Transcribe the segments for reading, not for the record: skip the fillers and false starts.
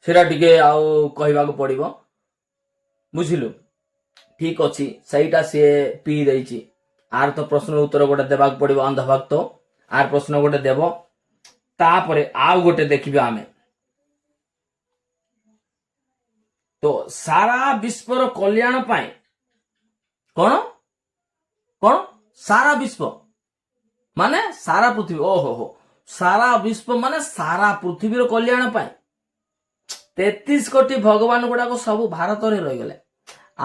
सेटा टिके आउ कहवाक पड़िबो बुझिलु ठीक अछि सहीटा सी पी देछि आर तो प्रश्न उत्तर गोटे देबाक पड़िबो अंधभक्त आर प्रश्न गोटे देव तापरे आउ गोटे देखिबे आमे तो सारा विश्वर कल्याण पाए कौन कौन सारा विश्व माने सारा पृथ्वी ओहो हो सारा विश्व माने सारा पृथ्वी कल्याण पाए 33 कोटी भगवान गुड़ाक सब भारत रे रही गले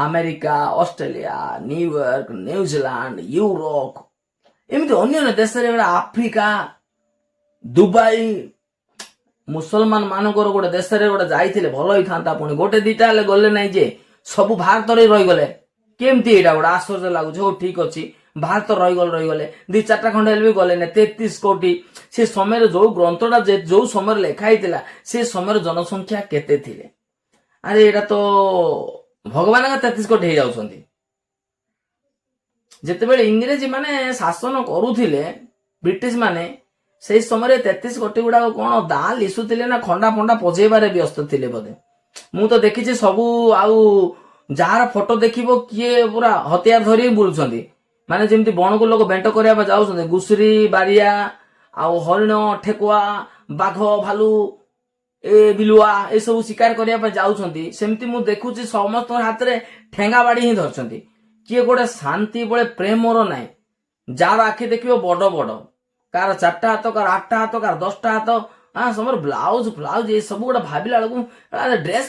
America Australia New York New Zealand Europe एमती अन्य देश रे आफ्रिका दुबई मुसलमान मानकर गोटे देश रे गोटे जाइथिले भलो ही थांता पुणी गोटे दीटा हेले गले नै जे सब भारत रे रही गले केमती एटा गोटे आश्चर्य लागु हो ठीक अछि भारत रही गले दी चारटा खंड हेले भी गले ने 33 कोटी से समय जो ग्रंथटा जो समय लिखाई से समय जनसंख्या केते थिले अरे एटा तो भगवान का 33 कोटी हो जाउछंती जेतेबेले इंग्रेजी माने शासन करूथिले ब्रिटिश माने से समय 33 कोटी गुड़ा कौन दाल लिशुले ना खंडा फंडा पजेबारे व्यस्त थिले बोधे मु तो देखिछि सबू आउ जार फोटो देखिबो किए पूरा हथियार धरी बुलुछंती माने जेमती बण को लोक बेंट करिया जाउछंती गुसरी बारिया आउ हरिण ठेकुआ बाघ भालू ए बिलुआ ए सब शिकार करिया जाउछंती सेमती मु देखुछि समस्त हाथ रे ठेंगा बाड़ी ही धरछंती किए गोटे शांति बळे प्रेम मोर नाय जार आखि देखिबो बड़ बड़ कार 4टा हाथ कार 8टा हाथ कार 10टा हाथ हाँ समर ब्लाउज ये सब गोटे भाविला बेलू ड्रेस